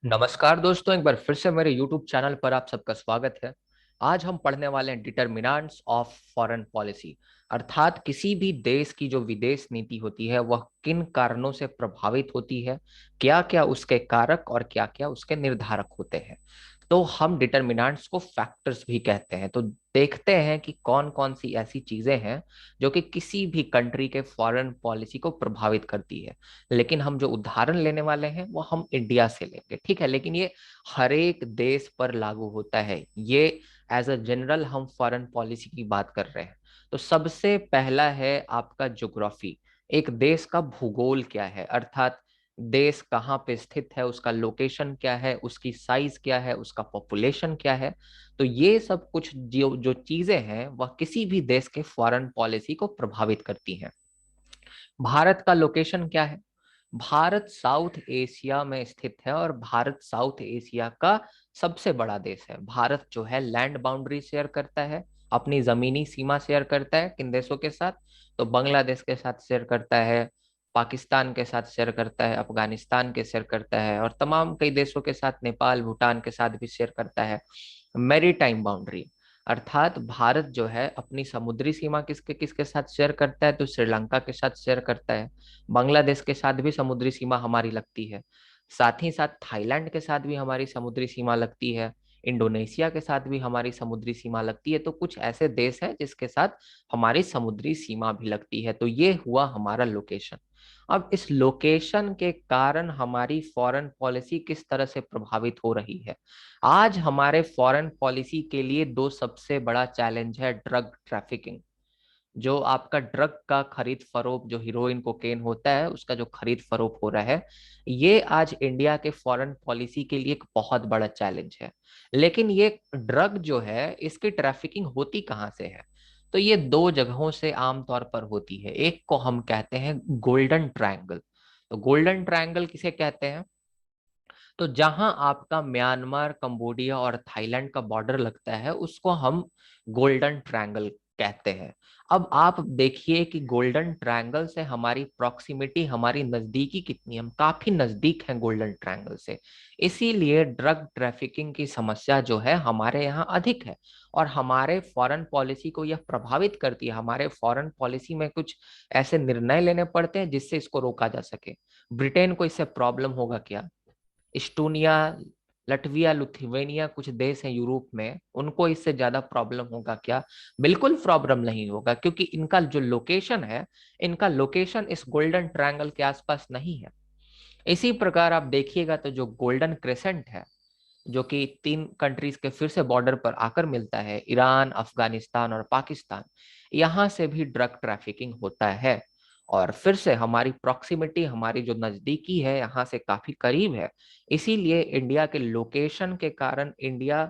नमस्कार दोस्तों, एक बार फिर से मेरे YouTube चैनल पर आप सबका स्वागत है। आज हम पढ़ने वाले हैं डिटर्मिनेंट्स ऑफ फॉरेन पॉलिसी, अर्थात किसी भी देश की जो विदेश नीति होती है वह किन कारणों से प्रभावित होती है, क्या क्या उसके कारक और क्या क्या उसके निर्धारक होते हैं। तो हम डिटर्मिनेंट्स को फैक्टर्स भी कहते हैं। तो देखते हैं कि कौन कौन सी ऐसी चीजें हैं जो कि किसी भी कंट्री के फॉरेन पॉलिसी को प्रभावित करती है। लेकिन हम जो उदाहरण लेने वाले हैं वो हम इंडिया से लेंगे, ठीक है। लेकिन ये हर एक देश पर लागू होता है। ये एज अ जनरल हम फॉरेन पॉलिसी की बात कर रहे हैं। तो सबसे पहला है आपका ज्योग्राफी। एक देश का भूगोल क्या है, अर्थात देश कहाँ पे स्थित है, उसका लोकेशन क्या है, उसकी साइज क्या है, उसका पॉपुलेशन क्या है। तो ये सब कुछ जो जो चीजें हैं वह किसी भी देश के फॉरेन पॉलिसी को प्रभावित करती हैं। भारत का लोकेशन क्या है? भारत साउथ एशिया में स्थित है और भारत साउथ एशिया का सबसे बड़ा देश है। भारत जो है लैंड बाउंड्री शेयर करता है, अपनी जमीनी सीमा शेयर करता है किन देशों के साथ? तो बांग्लादेश के साथ शेयर करता है, पाकिस्तान के साथ शेयर करता है, अफगानिस्तान के शेयर करता है और तमाम कई देशों के साथ, नेपाल भूटान के साथ भी शेयर करता है। मैरी टाइम बाउंड्री, अर्थात भारत जो है अपनी समुद्री सीमा किसके किसके साथ शेयर करता है? तो श्रीलंका के साथ शेयर करता है। बांग्लादेश के साथ भी समुद्री सीमा हमारी लगती है। साथ ही साथ थाईलैंड के साथ भी हमारी समुद्री सीमा लगती है। इंडोनेशिया के साथ भी हमारी समुद्री सीमा लगती है। तो कुछ ऐसे देश हैं जिसके साथ हमारी समुद्री सीमा भी लगती है। तो ये हुआ हमारा लोकेशन। अब इस लोकेशन के कारण हमारी फॉरेन पॉलिसी किस तरह से प्रभावित हो रही है। आज हमारे फॉरेन पॉलिसी के लिए दो सबसे बड़ा चैलेंज है ड्रग ट्रैफिकिंग। जो आपका ड्रग का खरीद फरोख्त, जो हीरोइन कोकेन होता है उसका जो खरीद फरोख्त हो रहा है, ये आज इंडिया के फॉरेन पॉलिसी के लिए एक बहुत बड़ा चैलेंज है। लेकिन ये ड्रग जो है इसकी ट्रैफिकिंग होती कहाँ से है? तो ये दो जगहों से आमतौर पर होती है। एक को हम कहते हैं गोल्डन ट्रायंगल। तो गोल्डन ट्रायंगल किसे कहते हैं? तो जहां आपका म्यांमार, कंबोडिया और थाईलैंड का बॉर्डर लगता है उसको हम गोल्डन ट्रायंगल कहते हैं। अब आप देखिए कि गोल्डन ट्रायंगल से हमारी प्रॉक्सिमिटी, हमारी नजदीकी कितनी है। हम काफी नजदीक हैं गोल्डन ट्रायंगल से। इसीलिए ड्रग ट्रैफिकिंग की समस्या जो है हमारे यहाँ अधिक है और हमारे फॉरेन पॉलिसी को यह प्रभावित करती है। हमारे फॉरेन पॉलिसी में कुछ ऐसे निर्णय लेने पड़ते हैं जिससे इसको रोका जा सके। ब्रिटेन को इससे प्रॉब्लम होगा क्या? इस्टोनिया, लटविया, लुथिवेनिया कुछ देश हैं यूरोप में, उनको इससे ज्यादा प्रॉब्लम होगा क्या? बिल्कुल प्रॉब्लम नहीं होगा, क्योंकि इनका जो लोकेशन है, इनका लोकेशन इस गोल्डन ट्रायंगल के आसपास नहीं है। इसी प्रकार आप देखिएगा तो जो गोल्डन क्रेसेंट है, जो कि तीन कंट्रीज के फिर से बॉर्डर पर आकर मिलता है, ईरान, अफगानिस्तान और पाकिस्तान, यहाँ से भी ड्रग ट्रैफिकिंग होता है। और फिर से हमारी प्रॉक्सिमिटी, हमारी जो नजदीकी है यहाँ से काफी करीब है। इसीलिए इंडिया के लोकेशन के कारण इंडिया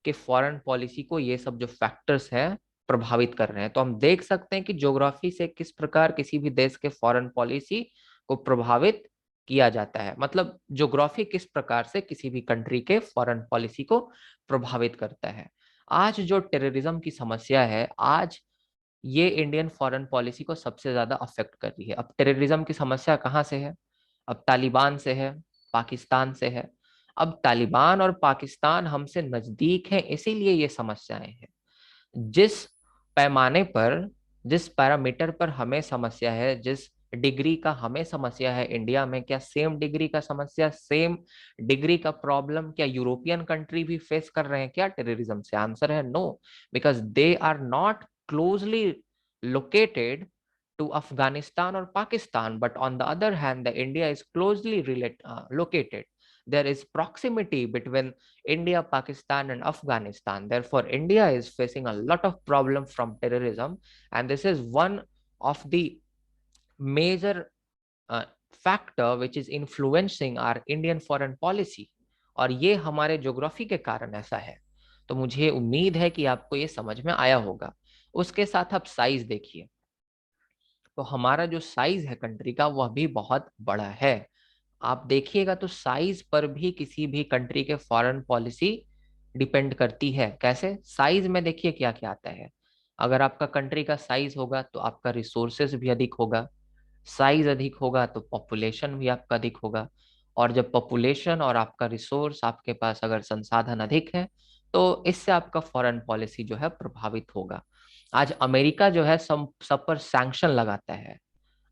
के फॉरेन पॉलिसी को ये सब जो फैक्टर्स हैं प्रभावित कर रहे हैं। तो हम देख सकते हैं कि ज्योग्राफी से किस प्रकार किसी भी देश के फॉरेन पॉलिसी को प्रभावित किया जाता है। मतलब ज्योग्राफी किस प्रकार से किसी भी कंट्री के फॉरेन पॉलिसी को प्रभावित करता है। आज जो टेररिज्म की समस्या है, आज ये इंडियन फॉरेन पॉलिसी को सबसे ज्यादा अफेक्ट कर रही है। अब टेररिज्म की समस्या कहाँ से है? अब तालिबान से है, पाकिस्तान से है। अब तालिबान और पाकिस्तान हमसे नजदीक हैं, इसीलिए ये समस्याएं हैं। जिस पैमाने पर, जिस पैरामीटर पर हमें समस्या है, जिस डिग्री का हमें समस्या है इंडिया में, क्या सेम डिग्री का समस्या, सेम डिग्री का प्रॉब्लम क्या यूरोपियन कंट्री भी फेस कर रहे हैं क्या टेररिज्म से? आंसर है no, because they are not closely located to Afghanistan or Pakistan, but on the other hand, the India is closely located. There is proximity between India, Pakistan, and Afghanistan. Therefore, India is facing a lot of problem from terrorism, and this is one of the major factor which is influencing our Indian foreign policy. और ये हमारे geography के कारण ऐसा है। तो मुझे उम्मीद है कि आपको ये समझ में आया होगा। उसके साथ आप साइज देखिए। तो हमारा जो साइज है कंट्री का वह भी बहुत बड़ा है। आप देखिएगा तो साइज पर भी किसी भी कंट्री के फॉरेन पॉलिसी डिपेंड करती है। कैसे? साइज में देखिए क्या क्या आता है। अगर आपका कंट्री का साइज होगा तो आपका रिसोर्सेज भी अधिक होगा, साइज अधिक होगा तो पॉपुलेशन भी आपका अधिक होगा, और जब पॉपुलेशन और आपका रिसोर्स, आपके पास अगर संसाधन अधिक है, तो इससे आपका फॉरेन पॉलिसी जो है प्रभावित होगा। आज अमेरिका जो है सब पर सैंक्शन लगाता है।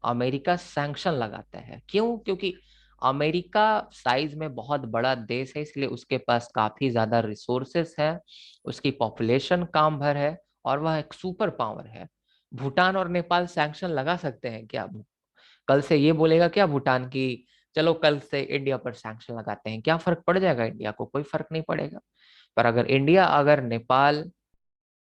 अमेरिका सैंक्शन लगाता है क्यों? क्योंकि अमेरिका साइज में बहुत बड़ा देश है, इसलिए उसके पास काफी ज्यादा रिसोर्सेस है, उसकी पॉपुलेशन काम भर है, और वह एक सुपर पावर है। भूटान और नेपाल सैंक्शन लगा सकते हैं क्या? कल से ये बोलेगा क्या भूटान की चलो कल से इंडिया पर सैंक्शन लगाते हैं? क्या फर्क पड़ जाएगा इंडिया को? कोई फर्क नहीं पड़ेगा। पर अगर इंडिया, अगर नेपाल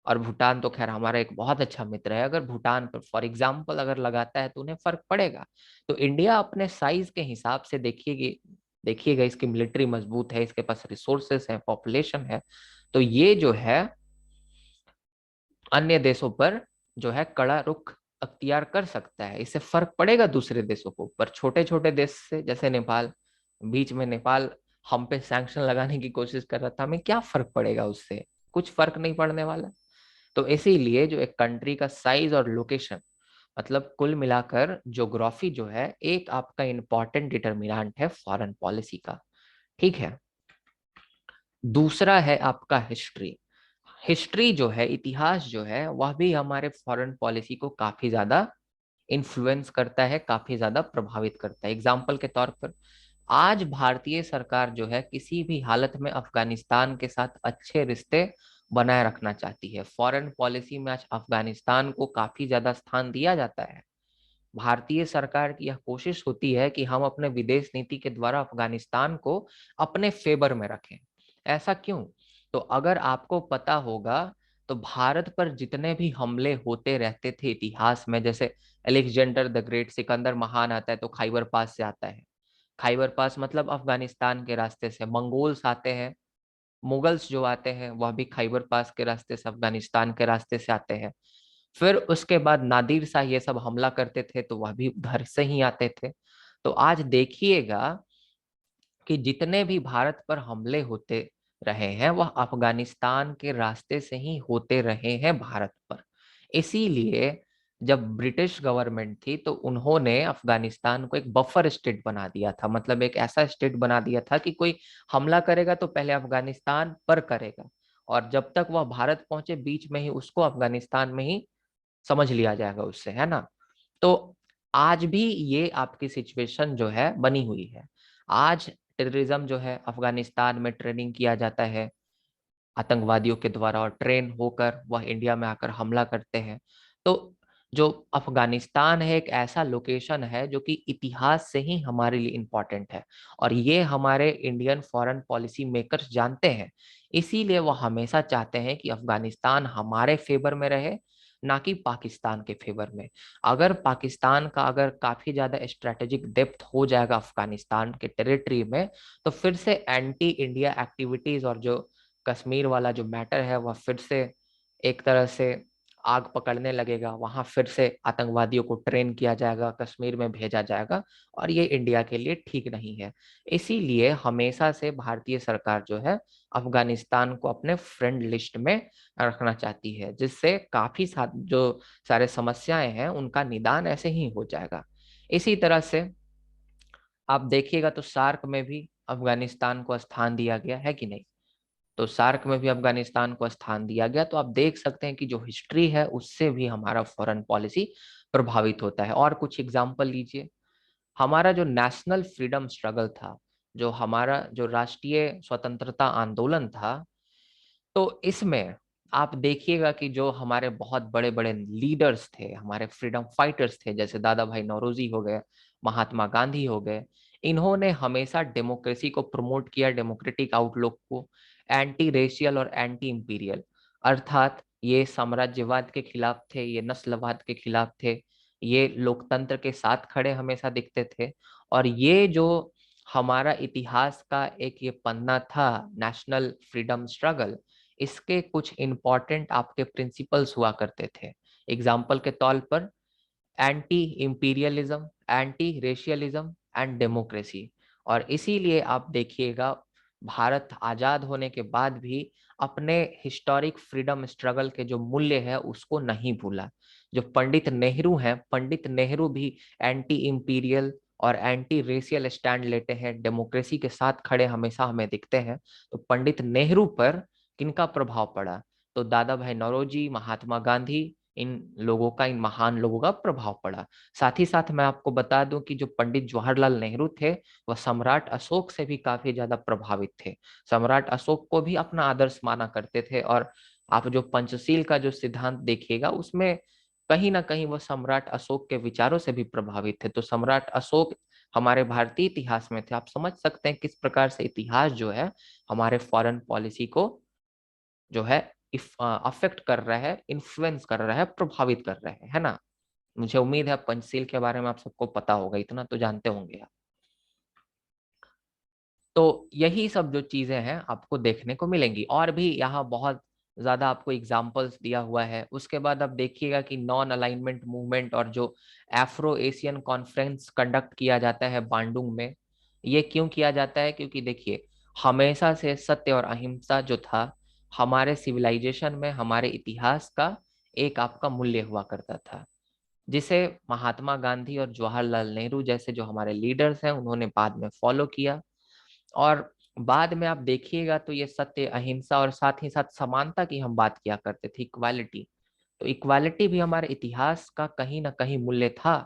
और भूटान तो खैर हमारा एक बहुत अच्छा मित्र है, अगर भूटान पर फॉर एग्जाम्पल अगर लगाता है तो उन्हें फर्क पड़ेगा। तो इंडिया अपने साइज के हिसाब से देखिएगी, देखिएगा इसकी मिलिट्री मजबूत है, इसके पास रिसोर्सेस है, पॉपुलेशन है, तो ये जो है अन्य देशों पर जो है कड़ा रुख अख्तियार कर सकता है। इससे फर्क पड़ेगा दूसरे देशों को। पर छोटे छोटे देश से, जैसे नेपाल, बीच में नेपाल हम पे सैंक्शन लगाने की कोशिश कर रहा था, हमें क्या फर्क पड़ेगा उससे? कुछ फर्क नहीं पड़ने वाला। तो इसीलिए जो एक कंट्री का साइज और लोकेशन, मतलब कुल मिलाकर ज्योग्राफी जो है एक आपका इंपॉर्टेंट डिटर्मिनेंट है फॉरेन पॉलिसी का। ठीक है। दूसरा है आपका हिस्ट्री। हिस्ट्री जो है, इतिहास जो है, वह भी हमारे फॉरेन पॉलिसी को काफी ज्यादा इन्फ्लुएंस करता है, काफी ज्यादा प्रभावित करता है। एग्जाम्पल के तौर पर आज भारतीय सरकार जो है किसी भी हालत में अफगानिस्तान के साथ अच्छे रिश्ते बनाए रखना चाहती है। फॉरेन पॉलिसी में आज अफगानिस्तान को काफी ज्यादा स्थान दिया जाता है। भारतीय सरकार की यह कोशिश होती है कि हम अपने विदेश नीति के द्वारा अफगानिस्तान को अपने फेवर में रखें। ऐसा क्यों? तो अगर आपको पता होगा तो भारत पर जितने भी हमले होते रहते थे इतिहास में, जैसे अलेक्जेंडर द ग्रेट, सिकंदर महान आता है तो खाइबर पास से आता है। खाइबर पास मतलब अफगानिस्तान के रास्ते से। मंगोल्स आते हैं, मुगल्स जो आते हैं वह भी खाइबर पास के रास्ते से, अफगानिस्तान के रास्ते से आते हैं। फिर उसके बाद नादिर शाह ये सब हमला करते थे तो वह भी उधर से ही आते थे। तो आज देखिएगा कि जितने भी भारत पर हमले होते रहे हैं वह अफगानिस्तान के रास्ते से ही होते रहे हैं भारत पर। इसीलिए जब ब्रिटिश गवर्नमेंट थी तो उन्होंने अफगानिस्तान को एक बफर स्टेट बना दिया था, मतलब एक ऐसा स्टेट बना दिया था कि कोई हमला करेगा तो पहले अफगानिस्तान पर करेगा, और जब तक वह भारत पहुंचे बीच में ही उसको अफगानिस्तान में ही समझ लिया जाएगा उससे, है ना। तो आज भी ये आपकी सिचुएशन जो है बनी हुई है। आज टेररिज्म जो है अफगानिस्तान में ट्रेनिंग किया जाता है आतंकवादियों के द्वारा, और ट्रेन होकर वह इंडिया में आकर हमला करते हैं। तो जो अफगानिस्तान है एक ऐसा लोकेशन है जो कि इतिहास से ही हमारे लिए इम्पोर्टेंट है, और ये हमारे इंडियन फॉरेन पॉलिसी मेकर्स जानते हैं। इसीलिए वो हमेशा चाहते हैं कि अफगानिस्तान हमारे फेवर में रहे, ना कि पाकिस्तान के फेवर में। अगर पाकिस्तान का अगर काफी ज्यादा स्ट्रेटेजिक डेप्थ हो जाएगा अफगानिस्तान के टेरिटरी में, तो फिर से एंटी इंडिया एक्टिविटीज और जो कश्मीर वाला जो मैटर है वह फिर से एक तरह से आग पकड़ने लगेगा। वहां फिर से आतंकवादियों को ट्रेन किया जाएगा, कश्मीर में भेजा जाएगा, और ये इंडिया के लिए ठीक नहीं है। इसीलिए हमेशा से भारतीय सरकार जो है अफगानिस्तान को अपने फ्रेंड लिस्ट में रखना चाहती है, जिससे काफी जो सारे समस्याएं हैं उनका निदान ऐसे ही हो जाएगा। इसी तरह से आप देखिएगा तो सार्क में भी अफगानिस्तान को स्थान दिया गया है कि नहीं? तो सार्क में भी अफगानिस्तान को स्थान दिया गया। तो आप देख सकते हैं कि जो हिस्ट्री है उससे भी हमारा फॉरेन पॉलिसी प्रभावित होता है। और कुछ एग्जाम्पल लीजिए। हमारा जो नेशनल फ्रीडम स्ट्रगल था, जो हमारा जो राष्ट्रीय स्वतंत्रता आंदोलन था, तो इसमें आप देखिएगा कि जो हमारे बहुत बड़े बड़े लीडर्स थे, हमारे फ्रीडम फाइटर्स थे, जैसे दादा भाई नौरोजी हो गए, महात्मा गांधी हो गए, इन्होंने हमेशा डेमोक्रेसी को प्रमोट किया, डेमोक्रेटिक आउटलुक को, एंटी रेशियल और एंटी इंपीरियल, अर्थात ये साम्राज्यवाद के खिलाफ थे, ये नस्लवाद के खिलाफ थे, ये लोकतंत्र के साथ खड़े हमेशा दिखते थे। और ये जो हमारा इतिहास का एक ये पन्ना था, नेशनल फ्रीडम स्ट्रगल, इसके कुछ इंपॉर्टेंट आपके प्रिंसिपल्स हुआ करते थे। एग्जाम्पल के तौर पर anti imperialism, anti रेशियलिज्म and democracy. और इसीलिए आप देखिएगा भारत आजाद होने के बाद भी अपने हिस्टोरिक फ्रीडम स्ट्रगल के जो मूल्य है उसको नहीं भूला। जो पंडित नेहरू हैं, पंडित नेहरू भी एंटी इंपीरियल और एंटी रेशियल स्टैंड लेते हैं, डेमोक्रेसी के साथ खड़े हमेशा हमें दिखते हैं। तो पंडित नेहरू पर किनका प्रभाव पड़ा? तो दादा भाई नौरोजी, महात्मा गांधी, इन लोगों का, इन महान लोगों का प्रभाव पड़ा। साथ ही साथ मैं आपको बता दूं कि जो पंडित जवाहरलाल नेहरू थे वह सम्राट अशोक से भी काफी ज्यादा प्रभावित थे। सम्राट अशोक को भी अपना आदर्श माना करते थे, और आप जो पंचशील का जो सिद्धांत देखिएगा उसमें कहीं ना कहीं वह सम्राट अशोक के विचारों से भी प्रभावित थे। तो सम्राट अशोक हमारे भारतीय इतिहास में थे। आप समझ सकते हैं किस प्रकार से इतिहास जो है हमारे फॉरेन पॉलिसी को जो है अफेक्ट कर रहा है, इन्फ्लुएंस कर रहा है, प्रभावित कर रहा है ना। मुझे उम्मीद है पंचशील के बारे में आप सबको पता होगा, इतना तो जानते होंगे आप। तो यही सब जो चीजें हैं आपको देखने को मिलेंगी, और भी यहाँ बहुत ज्यादा आपको एग्जाम्पल्स दिया हुआ है। उसके बाद आप देखिएगा कि नॉन अलाइनमेंट मूवमेंट और जो एफ्रो एशियन कॉन्फ्रेंस कंडक्ट किया जाता है बांडुंग में, ये क्यों किया जाता है? क्योंकि देखिए, हमेशा से सत्य और अहिंसा जो था हमारे सिविलाइजेशन में, हमारे इतिहास का एक आपका मूल्य हुआ करता था, जिसे महात्मा गांधी और जवाहरलाल नेहरू जैसे जो हमारे लीडर्स हैं उन्होंने बाद में फॉलो किया। और बाद में आप देखिएगा तो ये सत्य, अहिंसा और साथ ही साथ समानता की हम बात किया करते थे, इक्वालिटी। तो इक्वालिटी भी हमारे इतिहास का कहीं ना कहीं मूल्य था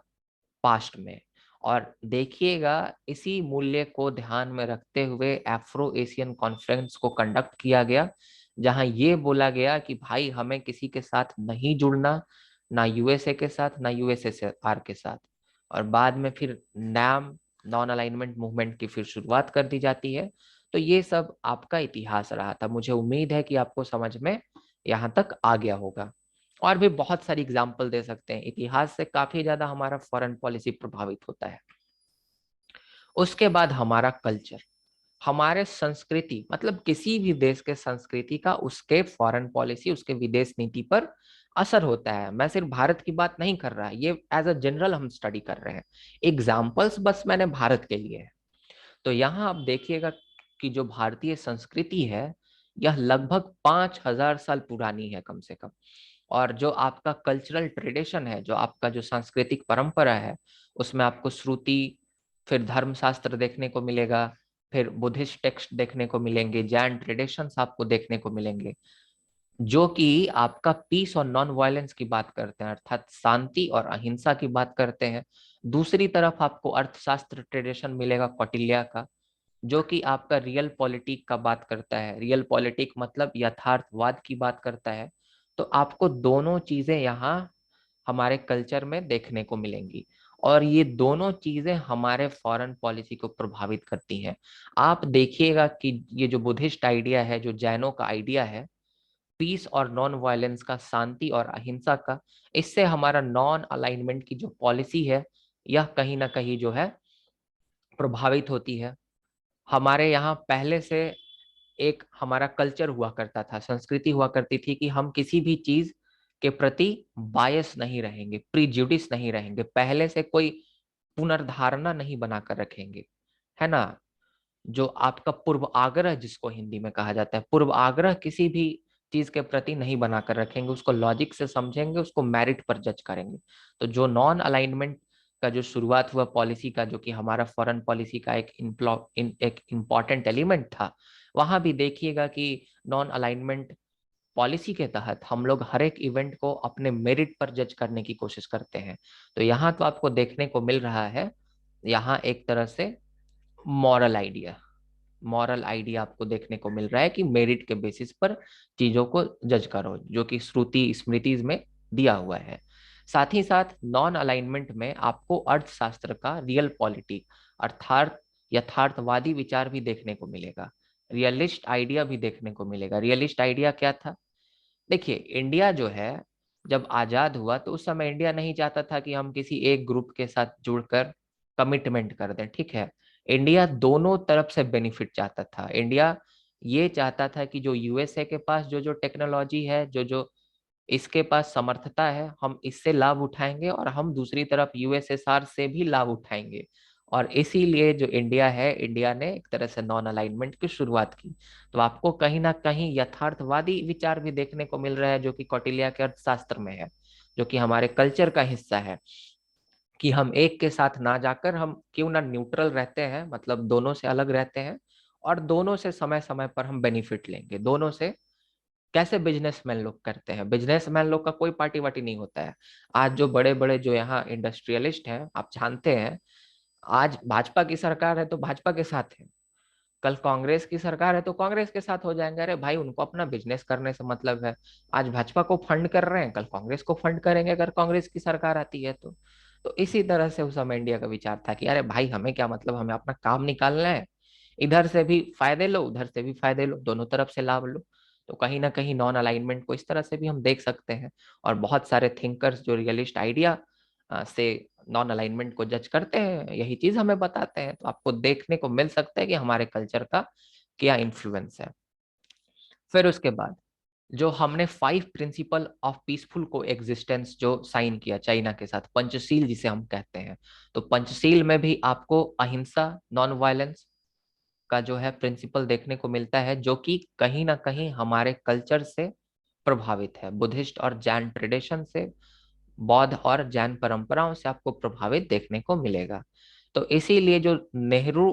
पास्ट में। और देखिएगा, इसी मूल्य को ध्यान में रखते हुए एफ्रो एशियन कॉन्फ्रेंस को कंडक्ट किया गया, जहां ये बोला गया कि भाई हमें किसी के साथ नहीं जुड़ना, ना यूएसए के साथ, ना यूएसएसआर के साथ। और बाद में फिर नाम नॉन अलाइनमेंट मूवमेंट की फिर शुरुआत कर दी जाती है। तो ये सब आपका इतिहास रहा था। मुझे उम्मीद है कि आपको समझ में यहाँ तक आ गया होगा। और भी बहुत सारी एग्जाम्पल दे सकते हैं, इतिहास से काफी ज्यादा हमारा फॉरेन पॉलिसी प्रभावित होता है। उसके बाद हमारा कल्चर, हमारे संस्कृति, मतलब किसी भी देश के संस्कृति का उसके फॉरेन पॉलिसी, उसके विदेश नीति पर असर होता है। मैं सिर्फ भारत की बात नहीं कर रहा, ये एज अ जनरल हम स्टडी कर रहे हैं। एग्जाम्पल्स बस मैंने भारत के लिए है। तो यहाँ आप देखिएगा कि जो भारतीय संस्कृति है यह लगभग 5,000 साल पुरानी है कम से कम। और जो आपका कल्चरल ट्रेडिशन है, जो आपका जो सांस्कृतिक परंपरा है, उसमें आपको श्रुति, फिर धर्मशास्त्र देखने को मिलेगा, फिर बुद्धिस्ट टेक्स्ट देखने को मिलेंगे, जैन ट्रेडिशंस आपको देखने को मिलेंगे, जो कि आपका पीस और नॉन वायलेंस की बात करते हैं, अर्थात शांति और अहिंसा की बात करते हैं। दूसरी तरफ आपको अर्थशास्त्र ट्रेडिशन मिलेगा कौटिल्य का, जो कि आपका रियल पॉलिटिक का बात करता है। रियल पॉलिटिक मतलब यथार्थवाद की बात करता है। तो आपको दोनों चीजें यहाँ हमारे कल्चर में देखने को मिलेंगी, और ये दोनों चीजें हमारे फॉरेन पॉलिसी को प्रभावित करती हैं। आप देखिएगा कि ये जो बुद्धिस्ट आइडिया है, जो जैनों का आइडिया है, पीस और नॉन वायलेंस का, शांति और अहिंसा का, इससे हमारा नॉन अलाइनमेंट की जो पॉलिसी है यह कहीं ना कहीं जो है प्रभावित होती है। हमारे यहाँ पहले से एक हमारा कल्चर हुआ करता था, संस्कृति हुआ करती थी कि हम किसी भी चीज के प्रति बायस नहीं रहेंगे, प्रीजुडिस नहीं रहेंगे, पहले से कोई पुनर्धारणा नहीं बनाकर रखेंगे, है ना। जो आपका पूर्व आग्रह, जिसको हिंदी में कहा जाता है, पूर्व आग्रह किसी भी चीज के प्रति नहीं बनाकर रखेंगे, उसको लॉजिक से समझेंगे, उसको मेरिट पर जज करेंगे। तो जो नॉन अलाइनमेंट का जो शुरुआत हुआ पॉलिसी का, जो कि हमारा फॉरेन पॉलिसी का एक इम्पॉर्टेंट एलिमेंट था, वहां भी देखिएगा कि नॉन अलाइनमेंट पॉलिसी के तहत हम लोग हर एक इवेंट को अपने मेरिट पर जज करने की कोशिश करते हैं। तो यहाँ तो आपको देखने को मिल रहा है, यहाँ एक तरह से मॉरल आइडिया, मॉरल आइडिया आपको देखने को मिल रहा है कि मेरिट के बेसिस पर चीजों को जज करो, जो कि श्रुति स्मृति में दिया हुआ है। साथ ही साथ नॉन अलाइनमेंट में आपको अर्थशास्त्र का रियल पॉलिटिक, अर्थात यथार्थवादी विचार भी देखने को मिलेगा, रियलिस्ट आइडिया भी देखने को मिलेगा। रियलिस्ट आइडिया क्या था? देखिए, इंडिया जो है जब आजाद हुआ तो उस समय इंडिया नहीं चाहता था कि हम किसी एक ग्रुप के साथ जुड़कर कमिटमेंट कर दें, ठीक है। इंडिया दोनों तरफ से बेनिफिट चाहता था। इंडिया ये चाहता था कि जो यूएसए के पास जो जो टेक्नोलॉजी है, जो जो इसके पास समर्थता है, हम इससे लाभ उठाएंगे, और हम दूसरी तरफ यूएसएसआर से भी लाभ उठाएंगे। और इसीलिए जो इंडिया है, इंडिया ने एक तरह से नॉन अलाइनमेंट की शुरुआत की। तो आपको कहीं ना कहीं यथार्थवादी विचार भी देखने को मिल रहा है, जो कि कौटिल्य के अर्थशास्त्र में है, जो कि हमारे कल्चर का हिस्सा है। कि हम एक के साथ ना जाकर हम क्यों ना न्यूट्रल रहते हैं, मतलब दोनों से अलग रहते हैं, और दोनों से समय समय पर हम बेनिफिट लेंगे। दोनों से कैसे बिजनेसमैन लोग करते हैं, बिजनेसमैन लोग का कोई पार्टी वार्टी नहीं होता है। आज जो बड़े बड़े जो यहाँ इंडस्ट्रियलिस्ट हैं, आप जानते हैं, आज भाजपा की सरकार है तो भाजपा के साथ है, कल कांग्रेस की सरकार है तो कांग्रेस के साथ हो जाएंगे। अरे भाई, उनको अपना बिजनेस करने से मतलब है। आज भाजपा को फंड कर रहे हैं, कल कांग्रेस को फंड करेंगे अगर कांग्रेस की सरकार आती है तो इसी तरह से उस समय इंडिया का विचार था कि अरे भाई, हमें क्या मतलब, हमें अपना काम निकालना है, इधर से भी फायदे लो उधर से भी फायदे लो, दोनों तरफ से लाभ लो। तो कहीं ना कहीं नॉन अलाइनमेंट को इस तरह से भी हम देख सकते हैं। और बहुत सारे थिंकर्स जो रियलिस्ट आइडिया से नॉन अलाइनमेंट को जज करते हैं, यही चीज हमें बताते हैं। तो आपको देखने को मिल सकता है कि हमारे कल्चर का क्या इन्फ्लुएंस है। फिर उसके बाद जो हमने 5 प्रिंसिपल ऑफ पीसफुल को एग्जिस्टेंस जो साइन किया चाइना के साथ, पंचशील जिसे हम कहते हैं, तो पंचशील में भी आपको अहिंसा, नॉन वायलेंस का जो है प्रिंसिपल देखने को मिलता है, जो कि कहीं ना कहीं हमारे कल्चर से प्रभावित है, बुद्धिस्ट और जैन ट्रेडिशन से, बौद्ध और जैन परंपराओं से आपको प्रभावित देखने को मिलेगा। तो इसीलिए जो नेहरू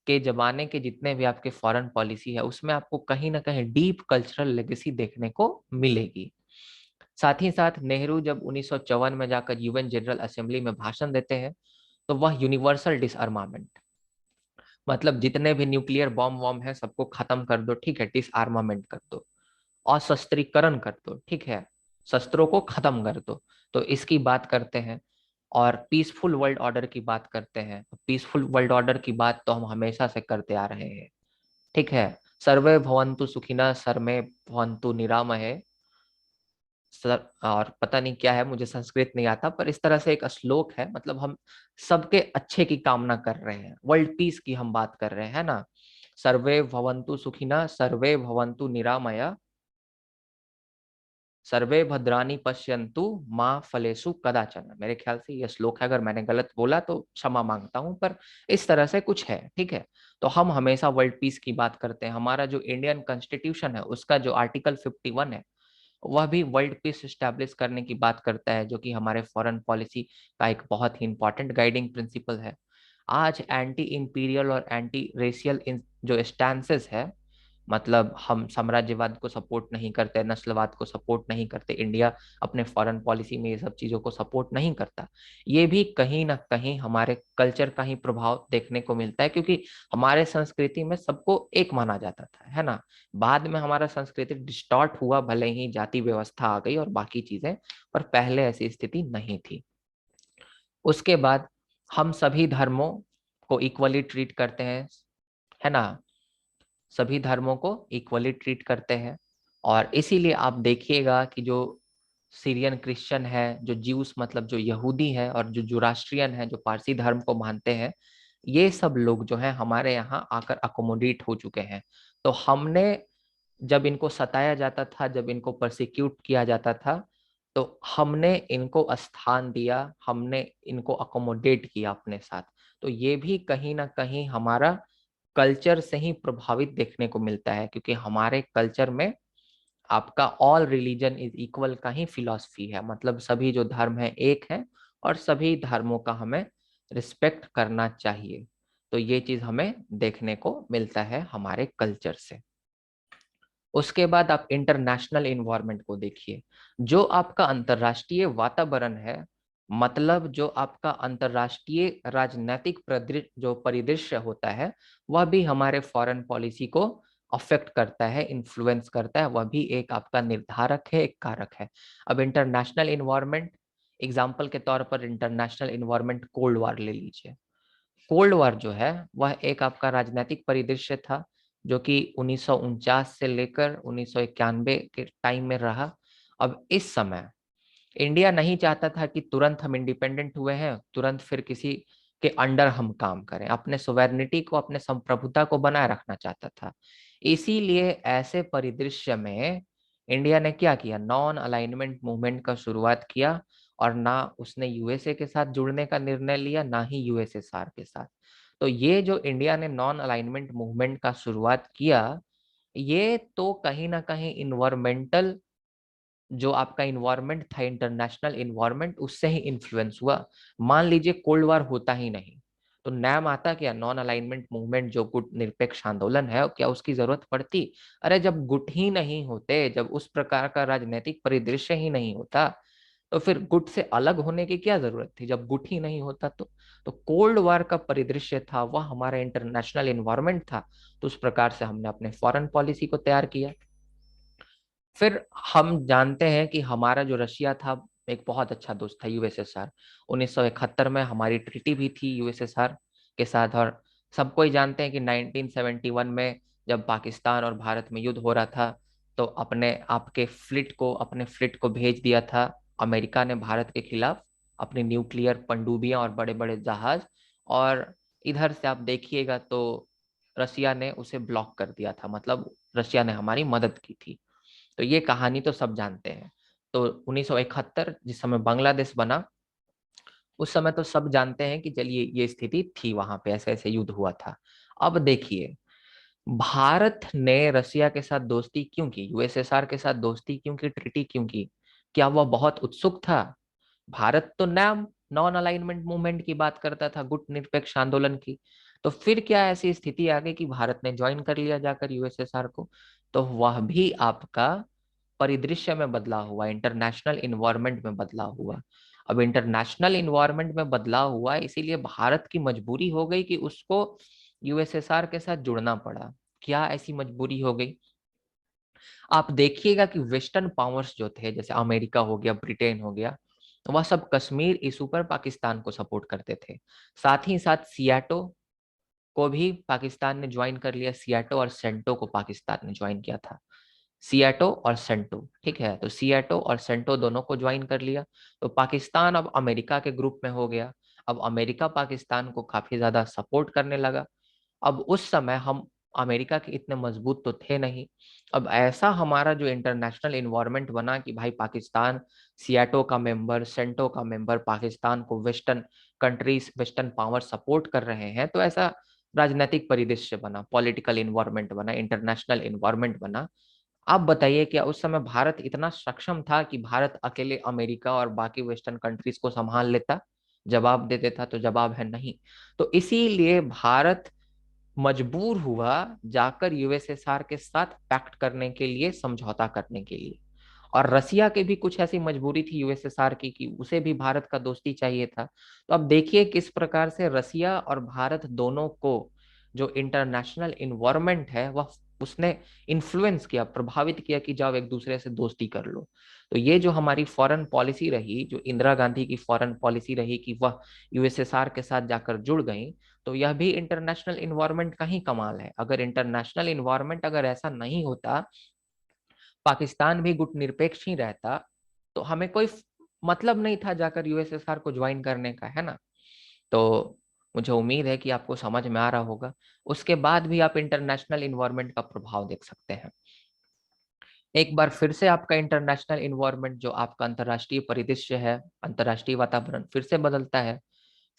के जमाने के जितने भी आपके फॉरेन पॉलिसी है, उसमें आपको कहीं ना कहीं डीप कल्चरल लेगेसी देखने को मिलेगी। साथ ही साथ नेहरू जब 1954 में जाकर यूएन जनरल असेंबली में भाषण देते हैं, तो वह यूनिवर्सल डिसआर्मामेंट, मतलब जितने भी न्यूक्लियर बॉम्ब वॉम्ब है सबको खत्म कर दो, ठीक है, डिसआर्मामेंट कर दो, अशस्त्रीकरण कर दो, ठीक है, शस्त्रों को खत्म कर दो, तो इसकी बात करते हैं। और पीसफुल वर्ल्ड ऑर्डर की बात करते हैं, तो पीसफुल वर्ल्ड ऑर्डर की बात तो हम हमेशा से करते आ रहे हैं, ठीक है। सर्वे भवन्तु सुखिनः, सर्वे भवन्तु निरामये, सर, और पता नहीं क्या है, मुझे संस्कृत नहीं आता, पर इस तरह से एक श्लोक है, मतलब हम सबके अच्छे की कामना कर रहे हैं, वर्ल्ड पीस की हम बात कर रहे हैं, है ना। सर्वे भवन्तु सुखिनः, सर्वे भवन्तु निरामया, सर्वे भद्राणी पश्यन्तु माँ फलेषु कदाचन। मेरे ख्याल से यह श्लोक है, अगर मैंने गलत बोला तो क्षमा मांगता हूं, पर इस तरह से कुछ है, ठीक है। तो हम हमेशा वर्ल्ड पीस की बात करते हैं। हमारा जो इंडियन कॉन्स्टिट्यूशन है, उसका जो आर्टिकल 51 है, वह भी वर्ल्ड पीस स्टैब्लिश करने की बात करता है, जो कि हमारे फॉरेन पॉलिसी का एक बहुत ही इंपॉर्टेंट गाइडिंग प्रिंसिपल है। आज एंटी इंपीरियल और एंटी रेशियल जो स्टैंसेस है, मतलब हम साम्राज्यवाद को सपोर्ट नहीं करते, नस्लवाद को सपोर्ट नहीं करते, इंडिया अपने फॉरेन पॉलिसी में ये सब चीजों को सपोर्ट नहीं करता, ये भी कहीं ना कहीं हमारे कल्चर का ही प्रभाव देखने को मिलता है, क्योंकि हमारे संस्कृति में सबको एक माना जाता था, है ना। बाद में हमारा संस्कृति डिस्टॉर्ट हुआ, भले ही जाति व्यवस्था आ गई और बाकी चीजें, पर पहले ऐसी स्थिति नहीं थी। उसके बाद हम सभी धर्मों को इक्वली ट्रीट करते हैं, है ना, सभी धर्मों को इक्वली ट्रीट करते हैं। और इसीलिए आप देखिएगा कि जो सीरियन क्रिश्चियन है, जो ज्यूस मतलब जो यहूदी है, और जो जुरास्ट्रियन है जो पारसी धर्म को मानते हैं, ये सब लोग जो है हमारे यहाँ आकर अकोमोडेट हो चुके हैं। तो हमने जब इनको सताया जाता था, जब इनको परसिक्यूट किया जाता था, तो हमने इनको स्थान दिया, हमने इनको अकोमोडेट किया अपने साथ। तो ये भी कहीं ना कहीं हमारा कल्चर से ही प्रभावित देखने को मिलता है, क्योंकि हमारे कल्चर में आपका ऑल रिलीजन इज इक्वल का ही फिलॉसफी है, मतलब सभी जो धर्म है एक है, और सभी धर्मों का हमें रिस्पेक्ट करना चाहिए। तो ये चीज हमें देखने को मिलता है हमारे कल्चर से। उसके बाद आप इंटरनेशनल इन्वायरमेंट को देखिए। जो आपका अंतरराष्ट्रीय वातावरण है, मतलब जो आपका अंतरराष्ट्रीय राजनीतिक जो परिदृश्य होता है, वह भी हमारे फॉरेन पॉलिसी को अफेक्ट करता है, इन्फ्लुएंस करता है, वह भी एक आपका निर्धारक है, एक कारक है। अब इंटरनेशनल इन्वायरमेंट, एग्जाम्पल के तौर पर इंटरनेशनल इन्वायरमेंट, कोल्ड वॉर ले लीजिए। कोल्ड वॉर जो है वह एक आपका राजनीतिक परिदृश्य था, जो कि 1949 से लेकर 1991 के टाइम में रहा। अब इस समय इंडिया नहीं चाहता था कि तुरंत हम इंडिपेंडेंट हुए हैं, तुरंत फिर किसी के अंडर हम काम करें, अपने सोवेर्निटी को, अपने संप्रभुता को बनाए रखना चाहता था। इसीलिए ऐसे परिदृश्य में इंडिया ने क्या किया, नॉन अलाइनमेंट मूवमेंट का शुरुआत किया, और ना उसने यूएसए के साथ जुड़ने का निर्णय लिया, ना ही यूएसएसआर के साथ। तो ये जो इंडिया ने नॉन अलाइनमेंट मूवमेंट का शुरुआत किया, ये तो कहीं ना कहीं इन्वायरमेंटल जो आपका इन्वायरमेंट था, इंटरनेशनल इन्वायरमेंट, उससे ही इन्फ्लुएंस हुआ। मान लीजिए कोल्ड वॉर होता ही नहीं तो नाम आता क्या, नॉन अलाइनमेंट मूवमेंट, जो गुट निरपेक्ष आंदोलन है, क्या उसकी जरूरत पड़ती? अरे जब गुट ही नहीं होते, जब उस प्रकार का राजनीतिक परिदृश्य ही नहीं होता, तो फिर गुट से अलग होने की क्या जरूरत थी, जब गुट ही नहीं होता तो कोल्ड वॉर का परिदृश्य था वह हमारा इंटरनेशनल इन्वायरमेंट था। तो उस प्रकार से हमने अपने फॉरेन पॉलिसी को तैयार किया। फिर हम जानते हैं कि हमारा जो रशिया था एक बहुत अच्छा दोस्त था यूएसएसआर। 1971 में हमारी ट्रीटी भी थी यूएसएसआर के साथ। और सबको ही जानते हैं कि 1971 में जब पाकिस्तान और भारत में युद्ध हो रहा था तो अपने फ्लीट को भेज दिया था अमेरिका ने भारत के खिलाफ, अपनी न्यूक्लियर पनडुब्बियां और बड़े बड़े जहाज। और इधर से आप देखिएगा तो रशिया ने उसे ब्लॉक कर दिया था, मतलब रशिया ने हमारी मदद की थी। तो ये कहानी तो सब जानते हैं। तो 1971 जिस समय बांग्लादेश बना, उस समय तो सब जानते हैं कि चलिए ये स्थिति थी, वहां पे ऐसे ऐसे युद्ध हुआ था। अब देखिए, भारत ने रशिया के साथ दोस्ती क्यों की, यूएसएसआर के साथ दोस्ती क्यों की, ट्रीटी क्यों की? क्या वह बहुत उत्सुक था? भारत तो नाम नॉन अलाइनमेंट मूवमेंट की बात करता था, गुट निरपेक्ष आंदोलन की। तो फिर क्या ऐसी स्थिति आ गई कि भारत ने ज्वाइन कर लिया जाकर यूएसएसआर को? तो वह भी आपका परिदृश्य में बदलाव हुआ, इंटरनेशनल इन्वायरमेंट में बदलाव हुआ। अब इंटरनेशनल इन्वायरमेंट में बदलाव हुआ, इसीलिए भारत की मजबूरी हो गई कि उसको यूएसएसआर के साथ जुड़ना पड़ा। क्या ऐसी मजबूरी हो गई? आप देखिएगा कि वेस्टर्न पावर्स जो थे, जैसे अमेरिका हो गया, ब्रिटेन हो गया, वह सब कश्मीर इशू पर पाकिस्तान को सपोर्ट करते थे। साथ ही साथ सियाटो को भी पाकिस्तान ने ज्वाइन कर लिया, सियाटो और सेंटो को पाकिस्तान ने ज्वाइन किया था। सियाटो और सेंटो, ठीक है, तो सियाटो और सेंटो दोनों को ज्वाइन कर लिया। तो पाकिस्तान अब अमेरिका के ग्रुप में हो गया। अब अमेरिका पाकिस्तान को काफी ज्यादा सपोर्ट करने लगा। अब उस समय हम अमेरिका के इतने मजबूत तो थे नहीं। अब ऐसा हमारा जो इंटरनेशनल इन्वायरमेंट बना कि भाई पाकिस्तान सियाटो का मेंबर, सेंटो का मेंबर, पाकिस्तान को western countries, western power support कर रहे हैं, तो ऐसा राजनीतिक परिदृश्य बना, पॉलिटिकल इन्वायरमेंट बना, इंटरनेशनल इन्वायरमेंट बना। आप बताइए क्या उस समय भारत इतना सक्षम था कि भारत अकेले अमेरिका और बाकी वेस्टर्न कंट्रीज को संभाल लेता, जवाब दे देता? तो जवाब है नहीं। तो इसीलिए भारत मजबूर हुआ जाकर यूएसएसआर के साथ पैक्ट करने के लिए, समझौता करने के लिए। और रसिया के भी कुछ ऐसी मजबूरी थी यूएसएसआर की कि उसे भी भारत का दोस्ती चाहिए था। तो अब देखिए किस प्रकार से रसिया और भारत दोनों को जो इंटरनेशनल इन्वायरमेंट है वह उसने इन्फ्लुएंस किया, प्रभावित किया कि जाओ एक दूसरे से दोस्ती कर लो। तो ये जो हमारी फॉरेन पॉलिसी रही, जो इंदिरा गांधी की फॉरेन पॉलिसी रही कि वह यूएसएसआर के साथ जाकर जुड़ गई, तो यह भी इंटरनेशनल इन्वायरमेंट का ही कमाल है। अगर इंटरनेशनल इन्वायरमेंट अगर ऐसा नहीं होता, पाकिस्तान भी गुट निरपेक्ष ही रहता, तो हमें कोई मतलब नहीं था जाकर यूएसएसआर को ज्वाइन करने का, है ना? तो मुझे उम्मीद है कि आपको समझ में आ रहा होगा। उसके बाद भी आप इंटरनेशनल इन्वायरमेंट का प्रभाव देख सकते हैं। एक बार फिर से आपका इंटरनेशनल इन्वायरमेंट, जो आपका अंतर्राष्ट्रीय परिदृश्य है, अंतर्राष्ट्रीय वातावरण फिर से बदलता है।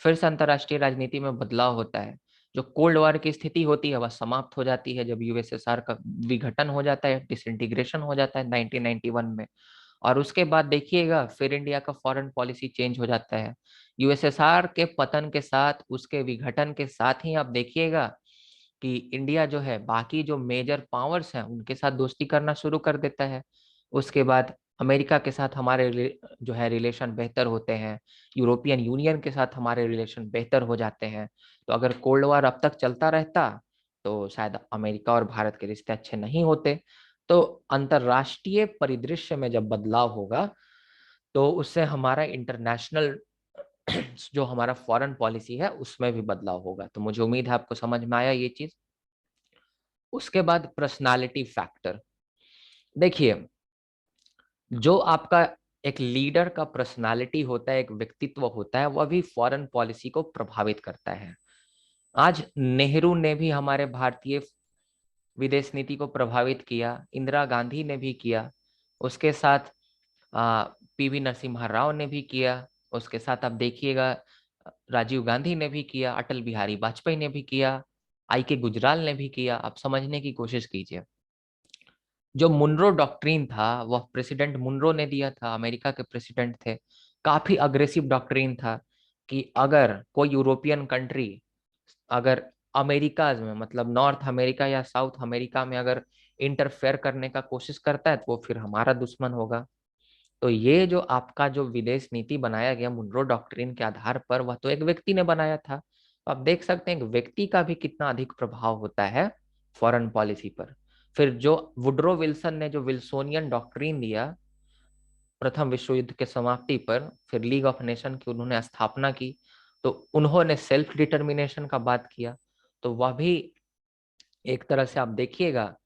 फिर से अंतर्राष्ट्रीय राजनीति में बदलाव होता है। जो कोल्ड वॉर की स्थिति होती है वह समाप्त हो जाती है जब यूएसएसआर का विघटन हो जाता है, डिसइंटीग्रेशन हो जाता है 1991 में। और उसके बाद देखिएगा फिर इंडिया का फॉरेन पॉलिसी चेंज हो जाता है। यूएसएसआर के पतन के साथ, उसके विघटन के साथ ही आप देखिएगा कि इंडिया जो है बाकी जो मेजर पावर्स हैं उनके साथ दोस्ती करना शुरू कर देता है। उसके बाद अमेरिका के साथ हमारे जो है रिलेशन बेहतर होते हैं, यूरोपियन यूनियन के साथ हमारे रिलेशन बेहतर हो जाते हैं। तो अगर कोल्ड वॉर अब तक चलता रहता तो शायद अमेरिका और भारत के रिश्ते अच्छे नहीं होते। तो अंतरराष्ट्रीय परिदृश्य में जब बदलाव होगा तो उससे हमारा इंटरनेशनल जो हमारा फॉरेन पॉलिसी है उसमें भी बदलाव होगा। तो मुझे उम्मीद है आपको समझ में आया ये चीज। उसके बाद पर्सनालिटी फैक्टर। देखिए, जो आपका एक लीडर का पर्सनालिटी होता है, एक व्यक्तित्व होता है, वह भी फॉरेन पॉलिसी को प्रभावित करता है। आज नेहरू ने भी हमारे भारतीय विदेश नीति को प्रभावित किया, इंदिरा गांधी ने भी किया, उसके साथ पीवी नरसिम्हा राव ने भी किया, उसके साथ आप देखिएगा राजीव गांधी ने भी किया, अटल बिहारी वाजपेयी ने भी किया, आई के गुजराल ने भी किया। आप समझने की कोशिश कीजिए, जो मुनरो डॉक्ट्रिन था वह प्रेसिडेंट मुनरो ने दिया था, अमेरिका के प्रेसिडेंट थे। काफी अग्रेसिव डॉक्ट्रिन था कि अगर कोई यूरोपियन कंट्री अगर अमेरिका में मतलब नॉर्थ अमेरिका या साउथ अमेरिका में अगर इंटरफेयर करने का कोशिश करता है तो वो फिर हमारा दुश्मन होगा। तो ये जो आपका जो विदेश नीति बनाया गया मुनरो डॉक्ट्रिन के आधार पर, वह तो एक व्यक्ति ने बनाया था। तो आप देख सकते हैं कि व्यक्ति का भी कितना अधिक प्रभाव होता है फॉरेन पॉलिसी पर। फिर जो वुड्रो विल्सन ने जो विल्सोनियन डॉक्ट्रिन दिया प्रथम विश्व युद्ध के समाप्ति पर, फिर लीग ऑफ नेशन की उन्होंने स्थापना की, तो उन्होंने सेल्फ डिटर्मिनेशन का बात किया। तो वह भी एक तरह से आप देखिएगा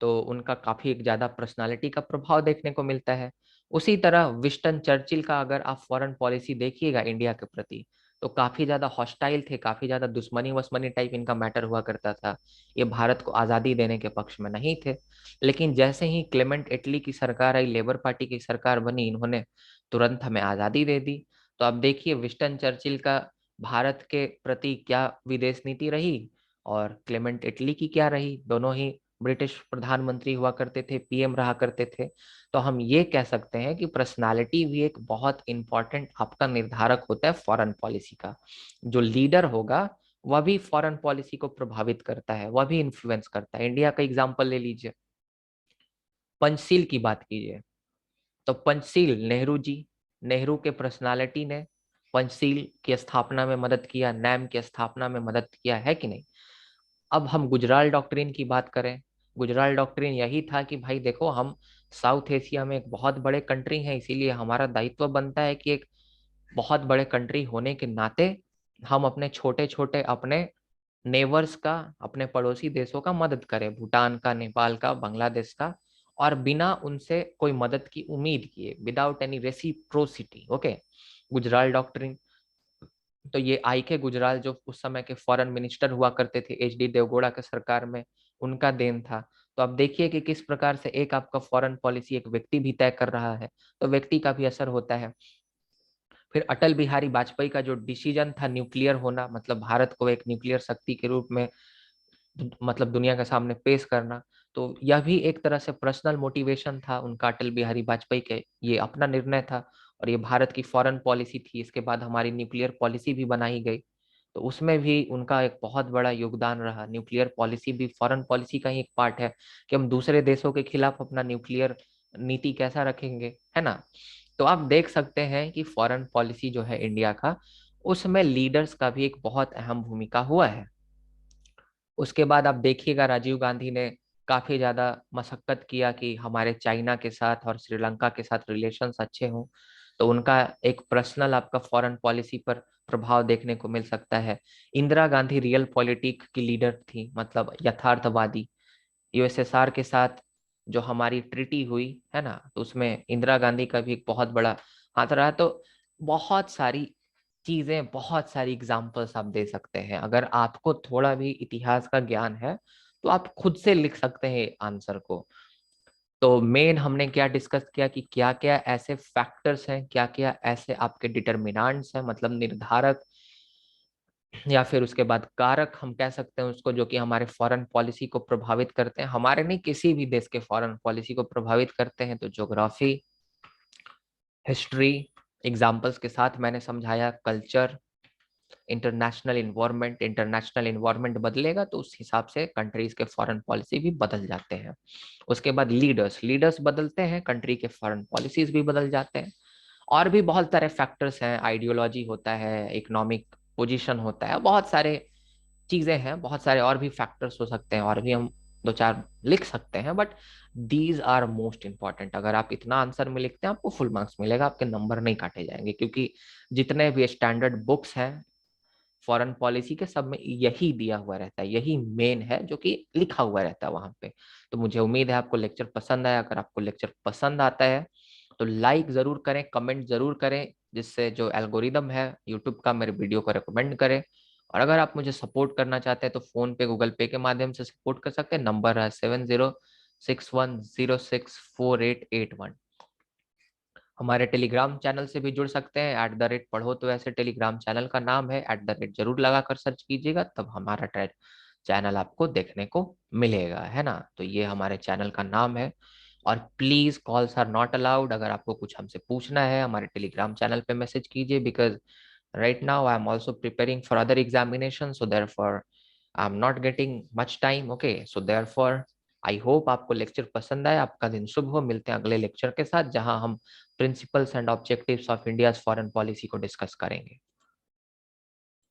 तो उनका काफी एक ज्यादा पर्सनालिटी का प्रभाव देखने को मिलता है। उसी तरह विंस्टन चर्चिल का अगर आप फॉरेन पॉलिसी देखिएगा इंडिया के प्रति, तो काफी ज्यादा हॉस्टाइल थे, काफी ज्यादा दुश्मनी वस्मनी टाइप इनका मैटर हुआ करता था। ये भारत को आजादी देने के पक्ष में नहीं थे। लेकिन जैसे ही क्लेमेंट एटली की सरकार आई, लेबर पार्टी की सरकार बनी, इन्होंने तुरंत हमें आजादी दे दी। तो अब देखिए विंस्टन चर्चिल का भारत के प्रति क्या विदेश नीति रही और क्लेमेंट एटली की क्या रही। दोनों ही ब्रिटिश प्रधानमंत्री हुआ करते थे, पीएम रहा करते थे। तो हम ये कह सकते हैं कि पर्सनालिटी भी एक बहुत इंपॉर्टेंट आपका निर्धारक होता है फॉरेन पॉलिसी का। जो लीडर होगा वह भी फॉरेन पॉलिसी को प्रभावित करता है, वह भी इन्फ्लुएंस करता है। इंडिया का एग्जाम्पल ले लीजिए, पंचशील की बात कीजिए, तो पंचशील नेहरू जी, नेहरू के पर्सनालिटी ने पंचशील की स्थापना में मदद किया, नैम की स्थापना में मदद किया, है कि नहीं। अब हम गुजराल डॉक्ट्रिन की बात करें, गुजराल डॉक्ट्रिन यही था कि भाई देखो, हम साउथ एशिया में एक बहुत बड़े कंट्री हैं, इसीलिए हमारा दायित्व बनता है कि एक बहुत बड़े कंट्री होने के नाते हम अपने छोटे छोटे अपने नेबर्स का, अपने पड़ोसी देशों का मदद करें, भूटान का, नेपाल का, बांग्लादेश का, और बिना उनसे कोई मदद की उम्मीद किए, without any reciprocity. Okay, Gujral doctrine. तो ये आई के गुजराल जो उस समय के फॉरेन मिनिस्टर हुआ करते थे एच डी देवगौड़ा के सरकार में, उनका देन था। तो अब देखिए कि किस प्रकार से एक आपका फॉरेन पॉलिसी एक व्यक्ति भी तय कर रहा है, तो व्यक्ति का भी असर होता है। फिर अटल बिहारी वाजपेयी का जो डिसीजन था न्यूक्लियर होना, मतलब भारत को एक न्यूक्लियर शक्ति के रूप में मतलब दुनिया के सामने पेश करना, तो यह भी एक तरह से पर्सनल मोटिवेशन था उनका, अटल बिहारी वाजपेयी के, ये अपना निर्णय था। और ये भारत की फॉरेन पॉलिसी थी। इसके बाद हमारी न्यूक्लियर पॉलिसी भी बनाई गई, तो उसमें भी उनका एक बहुत बड़ा योगदान रहा। न्यूक्लियर पॉलिसी भी फॉरेन पॉलिसी का ही एक पार्ट है कि हम दूसरे देशों के खिलाफ अपना न्यूक्लियर नीति कैसा रखेंगे, है ना। तो आप देख सकते हैं कि फॉरेन पॉलिसी जो है इंडिया का, उसमें लीडर्स का भी एक बहुत अहम भूमिका हुआ है। उसके बाद आप देखिएगा राजीव गांधी ने काफी ज्यादा मशक्कत किया कि हमारे चाइना के साथ और श्रीलंका के साथ रिलेशंस अच्छे हों। तो उनका एक पर्सनल आपका फॉरेन पॉलिसी पर प्रभाव देखने को मिल सकता है। इंदिरा गांधी रियल पॉलिटिक की लीडर थी, मतलब यथार्थवादी। यूएसएसआर के साथ जो हमारी ट्रीटी हुई है ना, तो उसमें इंदिरा गांधी का भी एक बहुत बड़ा हाथ रहा। तो बहुत सारी चीजें, बहुत सारी एग्जाम्पल्स आप दे सकते हैं। अगर आपको थोड़ा भी इतिहास का ज्ञान है तो आप खुद से लिख सकते हैं आंसर को। तो मेन हमने क्या डिस्कस किया कि क्या क्या ऐसे फैक्टर्स हैं, क्या क्या ऐसे आपके डिटर्मिनेंट्स हैं, मतलब निर्धारक, या फिर उसके बाद कारक हम कह सकते हैं उसको, जो कि हमारे फॉरेन पॉलिसी को प्रभावित करते हैं, हमारे नहीं किसी भी देश के फॉरेन पॉलिसी को प्रभावित करते हैं। तो ज्योग्राफी, हिस्ट्री, एग्जाम्पल्स के साथ मैंने समझाया, कल्चर, इंटरनेशनल इन्वायरमेंट बदलेगा तो उस हिसाब से कंट्रीज के फॉरेन पॉलिसी भी बदल जाते हैं। उसके बाद लीडर्स, बदलते हैं, कंट्री के फॉरेन पॉलिसीज भी बदल जाते हैं। और भी बहुत सारे फैक्टर्स हैं, आइडियोलॉजी होता है, इकोनॉमिक पोजीशन होता है, बहुत सारे चीजें हैं, बहुत सारे और भी फैक्टर्स हो सकते हैं, और भी हम दो चार लिख सकते हैं, but these are most important. अगर आप इतना आंसर में लिखते हैं आपको फुल मार्क्स मिलेगा, आपके नंबर नहीं काटे जाएंगे, क्योंकि जितने भी स्टैंडर्ड बुक्स हैं फॉरेन पॉलिसी के, सब में यही दिया हुआ रहता है, यही मेन है जो कि लिखा हुआ रहता है वहां पे। तो मुझे उम्मीद है आपको लेक्चर पसंद आया। अगर आपको लेक्चर पसंद आता है तो लाइक जरूर करें, कमेंट जरूर करें, जिससे जो एल्गोरिदम है यूट्यूब का मेरे वीडियो को रिकमेंड करे। और अगर आप मुझे सपोर्ट करना चाहते हैं तो फोन पे, गूगल पे के माध्यम से सपोर्ट कर सकते हैं। नंबर है 7061064881। हमारे टेलीग्राम चैनल से भी जुड़ सकते हैं, @पढ़ो तो ऐसे टेलीग्राम चैनल का नाम है, @ जरूर लगा कर सर्च कीजिएगा, तब हमारा चैनल आपको देखने को मिलेगा, है ना। तो ये हमारे चैनल का नाम है। और please calls are not allowed. अगर आपको कुछ हमसे पूछना है हमारे टेलीग्राम चैनल पे मैसेज कीजिए, because right now I'm also preparing for other examinations, so therefore I'm not getting much time. Okay, so therefore I hope आपको लेक्चर पसंद आए। आपका दिन शुभ हो। मिलते हैं अगले लेक्चर के साथ, जहां हम principles and objectives of India's foreign policy को डिस्कस करेंगे।